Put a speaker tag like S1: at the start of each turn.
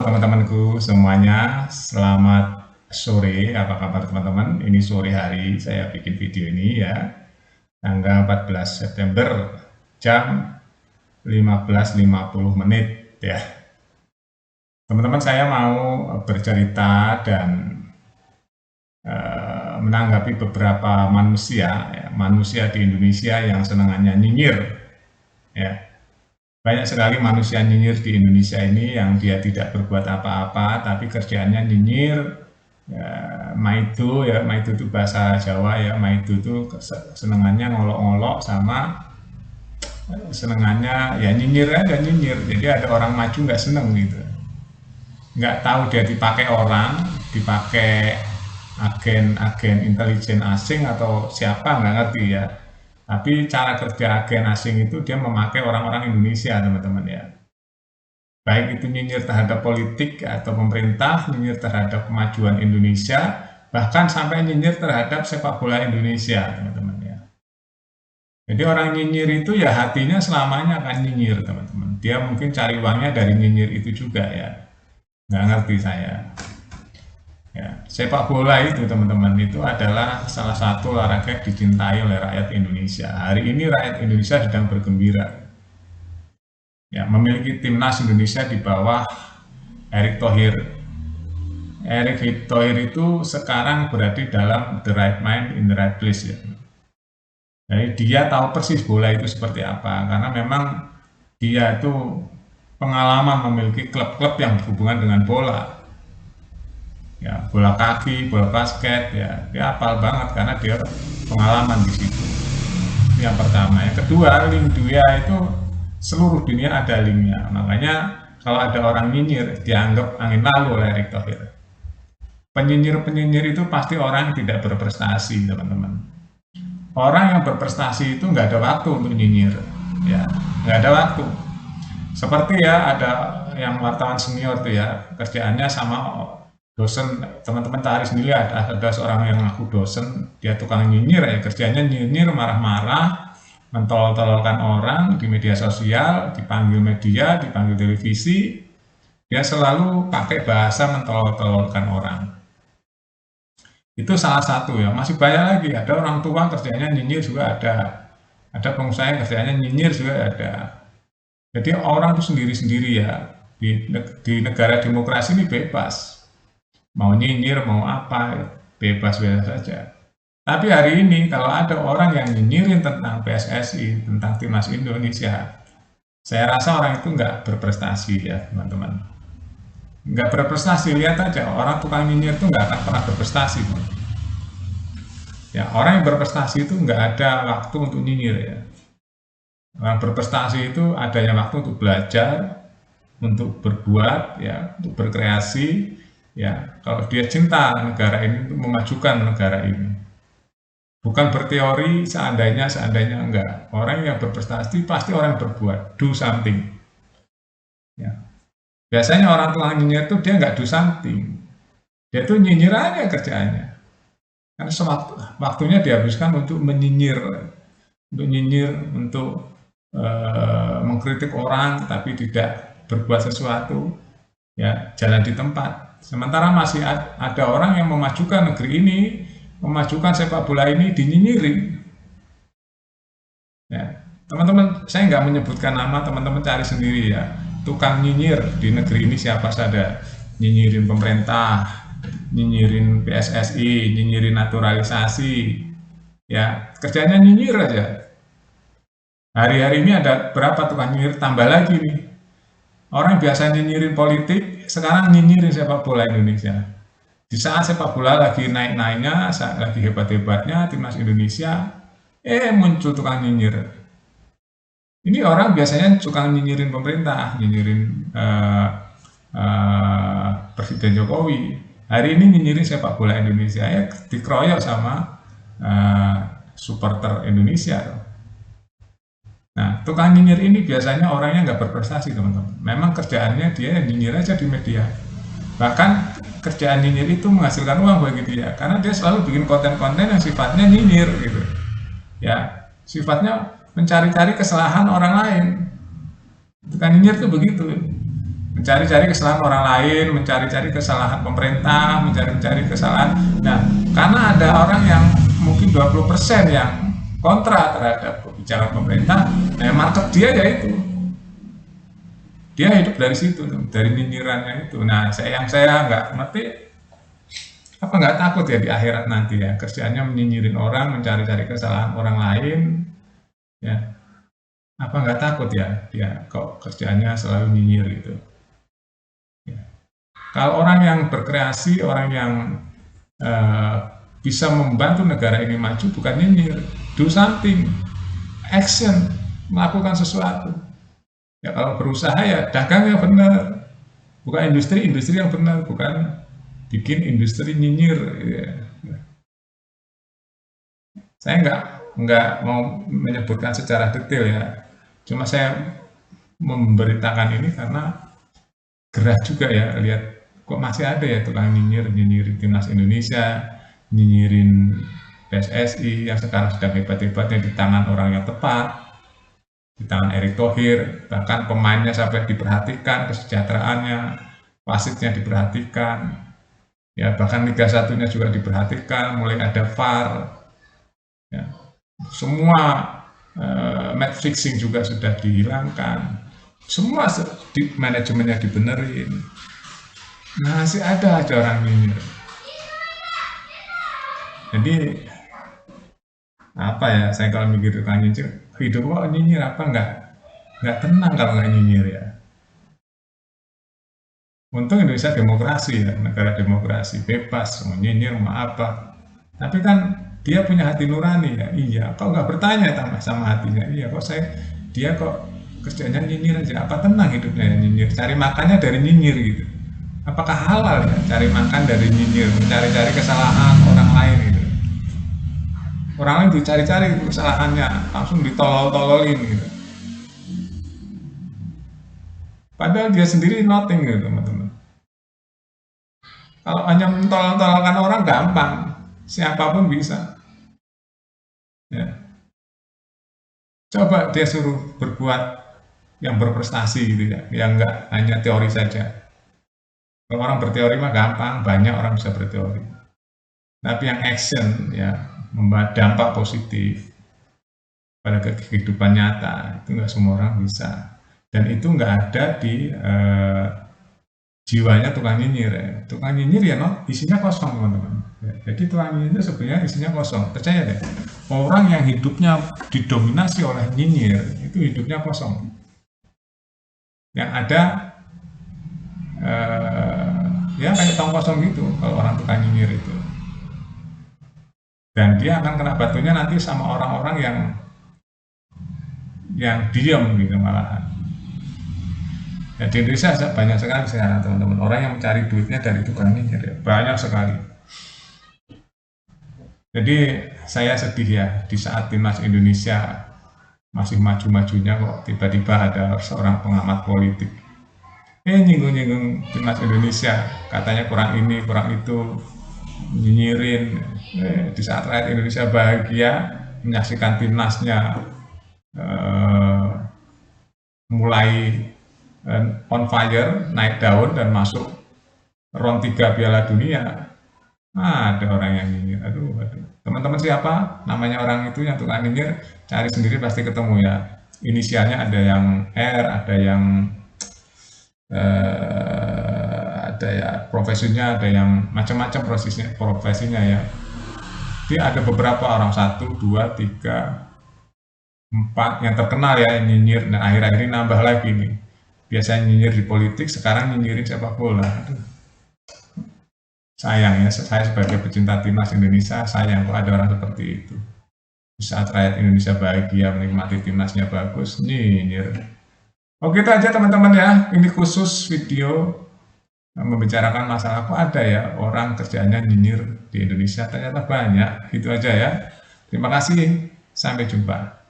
S1: Teman-temanku semuanya, selamat sore. Apa kabar teman-teman? Ini sore hari saya bikin video ini ya, tanggal 14 September jam 15.50 menit ya. Teman-teman, saya mau bercerita dan menanggapi beberapa manusia di Indonesia yang senangannya nyinyir ya. Banyak sekali manusia nyinyir di Indonesia ini yang dia tidak berbuat apa-apa, tapi kerjaannya nyinyir. Ya, maido itu bahasa Jawa ya, maido itu senengannya ngolok-ngolok sama senengannya ya nyinyir aja nyinyir. Jadi ada orang maju nggak seneng gitu, nggak tahu dia dipakai orang, dipakai agen-agen intelijen asing atau siapa nggak ngerti ya. Tapi cara kerja agen asing itu dia memakai orang-orang Indonesia, teman-teman ya. Baik itu nyinyir terhadap politik atau pemerintah, nyinyir terhadap kemajuan Indonesia, bahkan sampai nyinyir terhadap sepak bola Indonesia, teman-teman ya. Jadi orang nyinyir itu ya hatinya selamanya akan nyinyir, teman-teman. Dia mungkin cari uangnya dari nyinyir itu juga ya. Nggak ngerti saya. Ya, sepak bola itu teman-teman itu adalah salah satu olahraga yang dicintai oleh rakyat Indonesia. Hari ini rakyat Indonesia sedang bergembira. Ya, memiliki timnas Indonesia di bawah Erick Thohir. Erick Thohir itu sekarang berada dalam the right mind in the right place ya. Jadi dia tahu persis bola itu seperti apa karena memang dia itu pengalaman memiliki klub-klub yang berhubungan dengan bola. Ya, bola kaki, bola basket, ya dia hafal banget karena dia pengalaman di situ. Yang pertama, yang kedua, link dia itu seluruh dunia ada linknya. Makanya kalau ada orang nyinyir dianggap angin lalu oleh Erick Thohir. Penyinyir-penyinyir itu pasti orang yang tidak berprestasi, teman-teman. Orang yang berprestasi itu nggak ada waktu untuk nyinyir, ya nggak ada waktu. Seperti ya ada yang wartawan senior tuh ya kerjaannya sama dosen, teman-teman tarik sendiri ada seorang yang ngaku dosen, dia tukang nyinyir ya, kerjanya nyinyir, marah-marah, mentolol-tololkan orang di media sosial, dipanggil media, dipanggil televisi, dia selalu pakai bahasa mentolol-tololkan orang. Itu salah satu ya, masih banyak lagi, ada orang tua kerjanya nyinyir juga ada pengusaha yang kerjanya nyinyir juga ada. Jadi orang itu sendiri-sendiri ya, di negara demokrasi ini bebas. Mau nyinyir, mau apa, bebas-bebas saja. Tapi hari ini kalau ada orang yang nyinyirin tentang PSSI, tentang timnas Indonesia, saya rasa orang itu nggak berprestasi ya teman-teman. Nggak berprestasi, lihat aja orang tukang nyinyir itu nggak akan pernah berprestasi. Ya, orang yang berprestasi itu nggak ada waktu untuk nyinyir ya. Orang berprestasi itu adanya waktu untuk belajar, untuk berbuat, ya, untuk berkreasi. Ya, kalau dia cinta negara ini untuk memajukan negara ini, bukan berteori seandainya enggak. Orang yang berprestasi pasti orang yang berbuat, do something. Ya. Biasanya orang tukang nyinyir itu dia nggak do something, dia tuh nyinyir aja kerjaannya. Karena waktunya dihabiskan untuk menyinyir, untuk mengkritik orang, tapi tidak berbuat sesuatu, ya jalan di tempat. Sementara masih ada orang yang memajukan negeri ini, memajukan sepak bola ini dinyinyirin. Ya, teman-teman, saya nggak menyebutkan nama, teman-teman cari sendiri ya. Tukang nyinyir di negeri ini siapa saja? Nyinyirin pemerintah, nyinyirin PSSI, nyinyirin naturalisasi. Ya, kerjanya nyinyir aja. Hari-hari ini ada berapa tukang nyinyir tambah lagi nih. Orang biasa nyinyirin politik, sekarang nyinyirin sepak bola Indonesia. Di saat sepak bola lagi naik-naiknya, saat lagi hebat-hebatnya timnas Indonesia, muncul tukang nyinyir. Ini orang biasanya tukang nyinyirin pemerintah, nyinyirin Presiden Jokowi. Hari ini nyinyirin sepak bola Indonesia, ya dikeroyok sama supporter Indonesia. Nah, tukang nyinyir ini biasanya orangnya nggak berprestasi, teman-teman. Memang kerjaannya dia nyinyir aja di media. Bahkan kerjaan nyinyir itu menghasilkan uang bagi dia, karena dia selalu bikin konten-konten yang sifatnya nyinyir gitu. Ya, sifatnya mencari-cari kesalahan orang lain. Tukang nyinyir itu begitu. mencari-cari kesalahan orang lain, mencari-cari kesalahan pemerintah, mencari-cari kesalahan. Nah, karena ada orang yang mungkin 20% yang kontra terhadap kebijakan pemerintah, nah market dia ya itu. Dia hidup dari situ, dari nyinyirannya itu. Nah, saya nggak ngerti, apa nggak takut ya di akhirat nanti ya, kerjanya menyinyirin orang, mencari-cari kesalahan orang lain, ya. Apa nggak takut ya dia kok kerjanya selalu nyinyir gitu. Ya. Kalau orang yang berkreasi, orang yang eh, bisa membantu negara ini maju bukan nyinyir, do something, action, melakukan sesuatu. Ya kalau berusaha ya dagang yang benar, bukan industri yang benar, bukan bikin industri nyinyir. Ya. Saya nggak mau menyebutkan secara detail ya, cuma saya memberitakan ini karena gerah juga ya lihat kok masih ada ya tukang nyinyirin timnas Indonesia, nyinyirin PSSI yang sekarang sedang hebat-hebatnya di tangan orang yang tepat, di tangan Erick Thohir, bahkan pemainnya sampai diperhatikan kesejahteraannya, wasitnya diperhatikan, ya bahkan Liga 1-nya juga diperhatikan, mulai ada VAR, ya. Semua match fixing juga sudah dihilangkan, semua manajemennya dibenerin. Nah, masih ada aja orang nyinyir. Jadi apa ya, saya kalau mikir tukang nyinyir, hidup kok nyinyir apa nggak tenang kalau nggak nyinyir ya. Untung Indonesia demokrasi ya, negara demokrasi, bebas mau nyinyir mau apa. Tapi kan dia punya hati nurani ya, iya. Kok nggak bertanya sama hatinya, iya kok dia kok kerjanya nyinyir aja, apa tenang hidupnya ya nyinyir, cari makannya dari nyinyir gitu. Apakah halal ya cari makan dari nyinyir, mencari-cari kesalahan orang lain gitu. Orang lain dicari-cari kesalahannya, langsung ditolol-tololin gitu. Padahal dia sendiri nothing gitu teman-teman. Kalau hanya mentolol-tololkan orang gampang, siapapun bisa. Ya. Coba dia suruh berbuat yang berprestasi gitu ya, yang nggak hanya teori saja. Kalau orang berteori mah gampang, banyak orang bisa berteori. Tapi yang action ya, membuat dampak positif pada kehidupan nyata, itu nggak semua orang bisa. Dan itu nggak ada di jiwanya tukang nyinyir ya. Tukang nyinyir ya isinya kosong teman-teman. Ya, jadi tukang nyinyir sebenarnya isinya kosong. Percaya deh, orang yang hidupnya didominasi oleh nyinyir itu hidupnya kosong. Yang ada ya kayak tong kosong gitu kalau orang tukang nyinyir itu. Dan dia akan kena batunya nanti sama orang-orang yang diam gitu malahan. Ya, di Indonesia banyak sekali sekarang teman-teman orang yang mencari duitnya dari tukang nyinyir ya. Banyak sekali. Jadi saya sedih ya di saat timnas Indonesia masih maju-majunya kok tiba-tiba ada seorang pengamat politik nyinggung-nyinggung timnas Indonesia, katanya kurang ini kurang itu, nyinyirin. Di saat rakyat Indonesia bahagia menyaksikan timnasnya mulai on fire, naik daun dan masuk round 3 Piala Dunia, ada orang yang nyinyir. Aduh. Teman-teman siapa namanya orang itu yang tukang nyinyir? Cari sendiri pasti ketemu ya. Inisialnya ada yang R, ada yang ada ya profesinya, ada yang macam-macam profesinya ya. Dia ada beberapa orang, 1, 2, 3, 4 yang terkenal ya yang nyinyir. Nah akhir-akhir ini nambah lagi nih. Biasanya nyinyir di politik, sekarang nyinyirin sepak bola. Aduh. Sayang ya, saya sebagai pecinta timnas Indonesia, sayang kok ada orang seperti itu. Di saat rakyat Indonesia bahagia menikmati timnasnya bagus, nyinyir. Oke, itu aja teman-teman ya. Ini khusus video membicarakan masalah kok ada ya orang kerjanya nyinyir di Indonesia. Ternyata banyak. Itu aja ya. Terima kasih. Sampai jumpa.